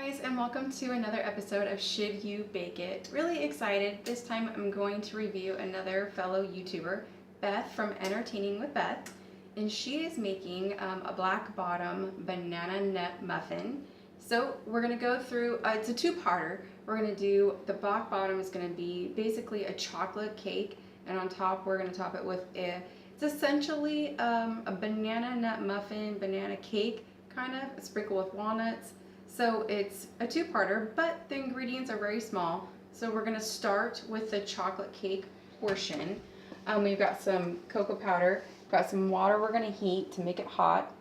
Guys, and welcome to another episode of Should You Bake It? Really excited. This time I'm going to review another fellow YouTuber, Beth from Entertaining with Beth, and she is making a black bottom banana nut muffin. So we're going to go through, it's a two-parter. We're going to do, the black bottom is going to be basically a chocolate cake, and on top we're going to top it with it's essentially a banana nut muffin, banana cake kind of, sprinkled with walnuts. So it's a two-parter, but the ingredients are very small. So we're going to start with the chocolate cake portion. We've got some cocoa powder, got some water we're going to heat to make it hot,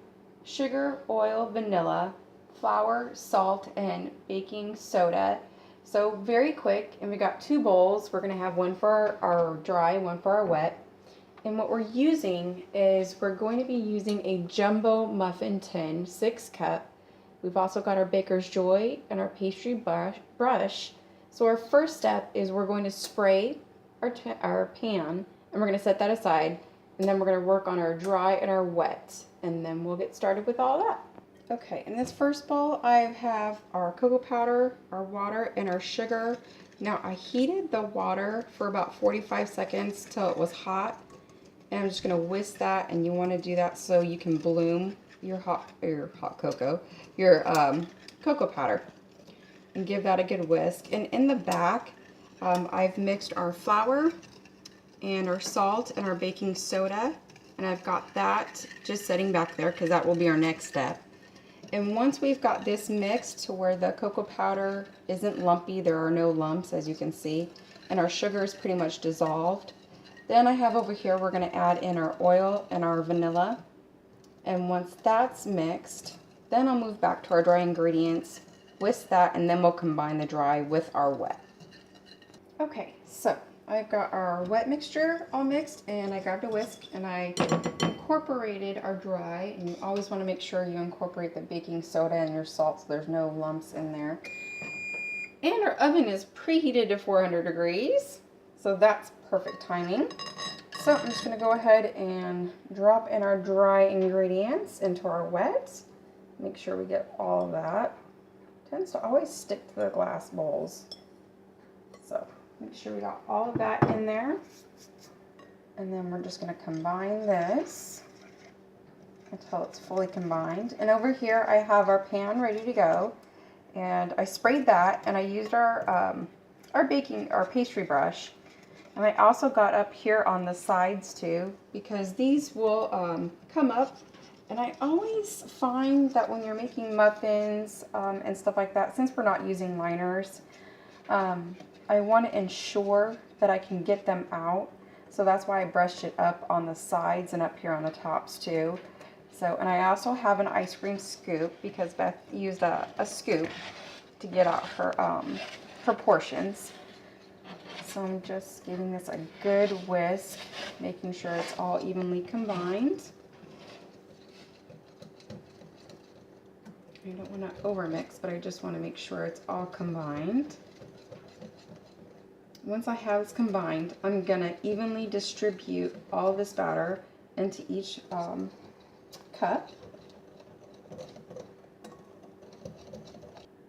sugar, oil, vanilla, flour, salt, and baking soda. So very quick, and we got two bowls. We're going to have one for our dry, one for our wet. And what we're using is we're going to be using a jumbo muffin tin, 6-cup. We've also got our Baker's Joy and our pastry brush. So our first step is we're going to spray our pan, and we're going to set that aside, and then we're going to work on our dry and our wet, and then we'll get started with all that. Okay, in this first bowl I have our cocoa powder, our water, and our sugar. Now I heated the water for about 45 seconds till it was hot, and I'm just going to whisk that, and you want to do that so you can bloom your cocoa powder, and give that a good whisk. And in the back, I've mixed our flour and our salt and our baking soda, and I've got that just sitting back there because that will be our next step. And once we've got this mixed to where the cocoa powder isn't lumpy, there are no lumps as you can see, and our sugar is pretty much dissolved, then I have over here we're going to add in our oil and our vanilla. And once that's mixed, then I'll move back to our dry ingredients, whisk that, and then we'll combine the dry with our wet. Okay, so I've got our wet mixture all mixed, and I grabbed a whisk and I incorporated our dry, and you always want to make sure you incorporate the baking soda and your salt so there's no lumps in there. And our oven is preheated to 400 degrees, so that's perfect timing. So I'm just going to go ahead and drop in our dry ingredients into our wet. Make sure we get all of that. Tends to always stick to the glass bowls. So make sure we got all of that in there. And then we're just going to combine this until it's fully combined. And over here I have our pan ready to go. And I sprayed that, and I used our pastry brush. And I also got up here on the sides too, because these will come up. And I always find that when you're making muffins and stuff like that, since we're not using liners, I want to ensure that I can get them out. So that's why I brushed it up on the sides and up here on the tops too. So, and I also have an ice cream scoop because Beth used a scoop to get out her portions. So I'm just giving this a good whisk, making sure it's all evenly combined. I don't want to overmix, but I just want to make sure it's all combined. Once I have this combined, I'm going to evenly distribute all this batter into each cup.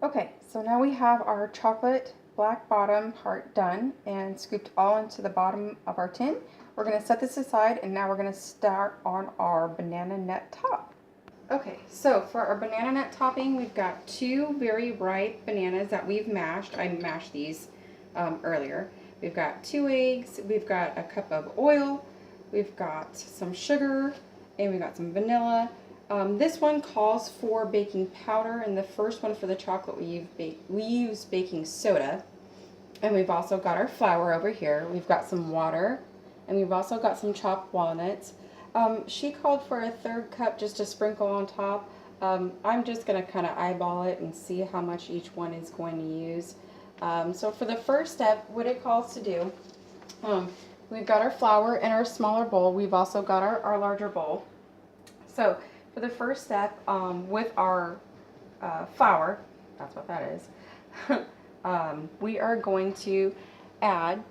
Okay, so now we have our chocolate black bottom part done and scooped all into the bottom of our tin. We're going to set this aside, and now we're going to start on our banana nut top. Okay, so for our banana nut topping, we've got two very ripe bananas that we've mashed. I mashed these earlier. We've got 2 eggs, we've got a cup of oil, we've got some sugar, and we've got some vanilla. This one calls for baking powder, and the first one for the chocolate we use baking soda. And we've also got our flour over here. We've got some water, and we've also got some chopped walnuts. She called for a 1/3 cup just to sprinkle on top. I'm just going to kind of eyeball it and see how much each one is going to use. So for the first step, what it calls to do, we've got our flour in our smaller bowl. We've also got our larger bowl. So for the first step, with our flour, that's what that is, we are going to add,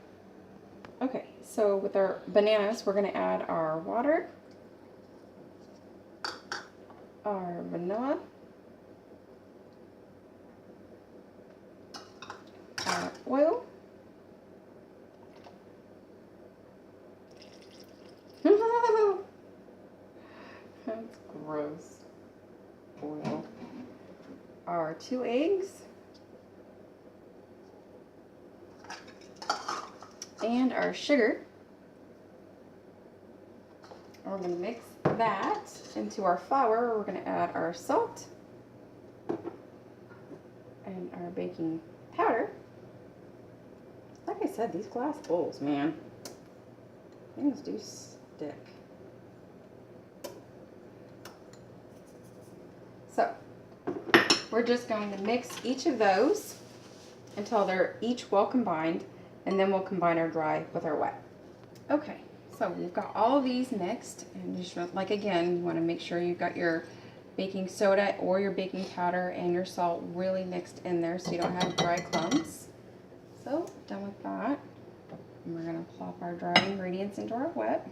okay, so with our bananas, we're going to add our water, our vanilla, oil. That's gross. Oil. Our 2 eggs. And our sugar. And we're going to mix that into our flour. We're going to add our salt and our baking powder. Like I said, these glass bowls, man, things do stick. So we're just going to mix each of those until they're each well combined, and then we'll combine our dry with our wet. Okay, so we've got all of these mixed, and just like again, you want to make sure you've got your baking soda or your baking powder and your salt really mixed in there so you don't have dry clumps. So done with that, and we're going to plop our dry ingredients into our wet.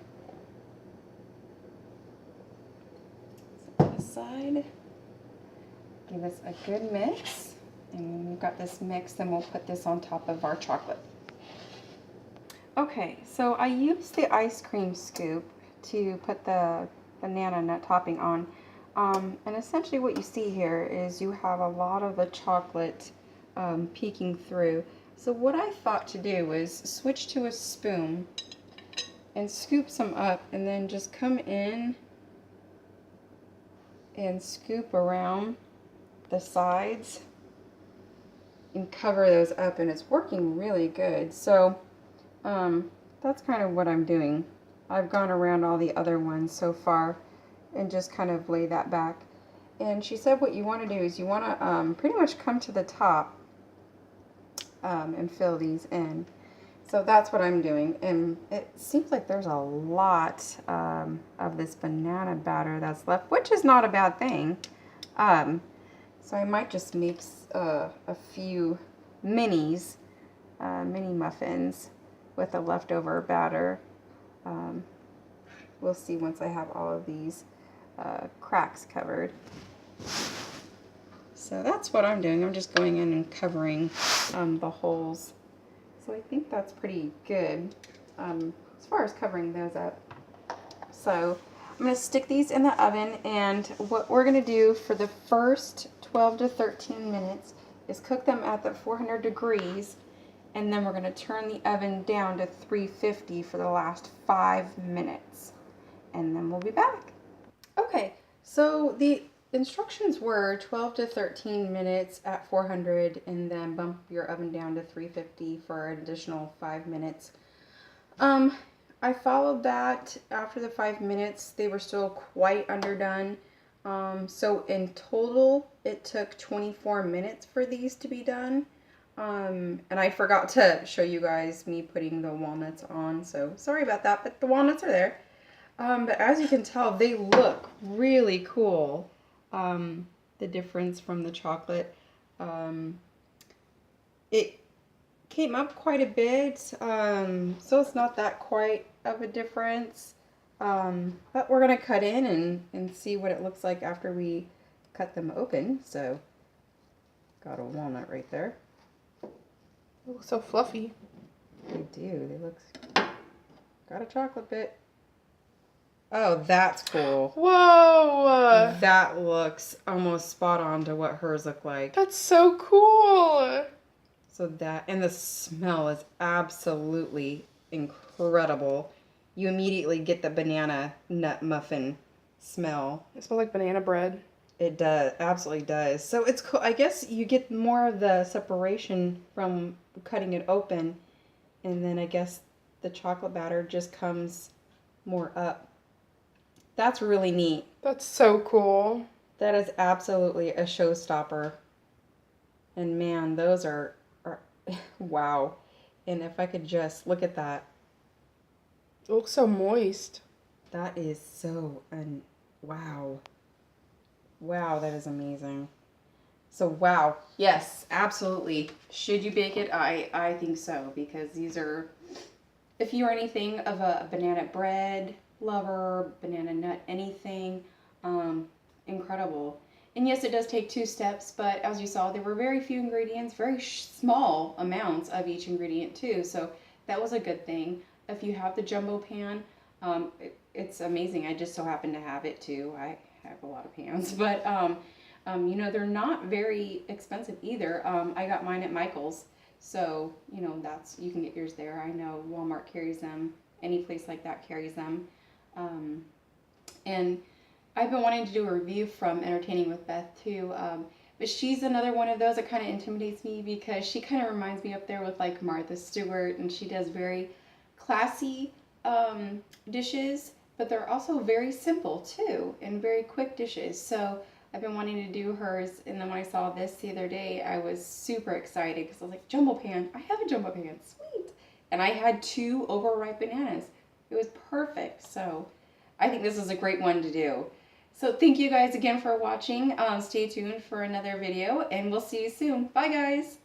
Set that aside. Give this a good mix, and when we've got this mix, then we'll put this on top of our chocolate. Okay, so I used the ice cream scoop to put the banana nut topping on, and essentially what you see here is you have a lot of the chocolate peeking through. So what I thought to do was switch to a spoon and scoop some up, and then just come in and scoop around the sides and cover those up, and it's working really good. So that's kind of what I'm doing. I've gone around all the other ones so far and just kind of lay that back. And she said what you want to do is you want to pretty much come to the top and fill these in. So that's what I'm doing, and it seems like there's a lot of this banana batter that's left, which is not a bad thing. So I might just make a few mini muffins with the leftover batter. We'll see once I have all of these cracks covered. So that's what I'm doing. I'm just going in and covering the holes. So I think that's pretty good as far as covering those up. So I'm going to stick these in the oven, and what we're going to do for the first 12 to 13 minutes is cook them at the 400 degrees, and then we're going to turn the oven down to 350 for the last 5 minutes, and then we'll be back. Okay, so the instructions were 12 to 13 minutes at 400, and then bump your oven down to 350 for an additional 5 minutes. I followed that. After the 5 minutes, they were still quite underdone. So in total, it took 24 minutes for these to be done. And I forgot to show you guys me putting the walnuts on, so sorry about that, but the walnuts are there. But as you can tell, they look really cool. The difference from the chocolate. It came up quite a bit, so it's not that quite of a difference. But we're going to cut in and see what it looks like after we cut them open. So, got a walnut right there. They look so fluffy. They do. They look... Got a chocolate bit. Oh, that's cool. Whoa! That looks almost spot on to what hers look like. That's so cool. So that, and the smell is absolutely incredible. You immediately get the banana nut muffin smell. It smells like banana bread. It does, absolutely does. So it's cool. I guess you get more of the separation from cutting it open, and then I guess the chocolate batter just comes more up. That's really neat. That's so cool. That is absolutely a showstopper. And man, those are wow. And if I could just look at that. It looks so moist. That is so, wow. Wow, that is amazing. So wow, yes, absolutely. Should you bake it? I think so, because these are, if you're anything of a banana bread lover, banana nut, anything, incredible. And yes, it does take 2 steps, but as you saw, there were very few ingredients, very small amounts of each ingredient too. So that was a good thing. If you have the jumbo pan, it's amazing. I just so happen to have it too. I have a lot of pans, but you know, they're not very expensive either. I got mine at Michael's, so you know you can get yours there. I know Walmart carries them. Any place like that carries them, and I've been wanting to do a review from Entertaining with Beth too, but she's another one of those that kind of intimidates me because she kind of reminds me up there with like Martha Stewart, and she does very classy dishes, but they're also very simple too and very quick dishes. So I've been wanting to do hers, and then when I saw this the other day, I was super excited because I was like, jumbo pan, I have a jumbo pan, sweet. And I had 2 overripe bananas. It was perfect. So I think this is a great one to do. So thank you guys again for watching. Stay tuned for another video, and we'll see you soon. Bye guys.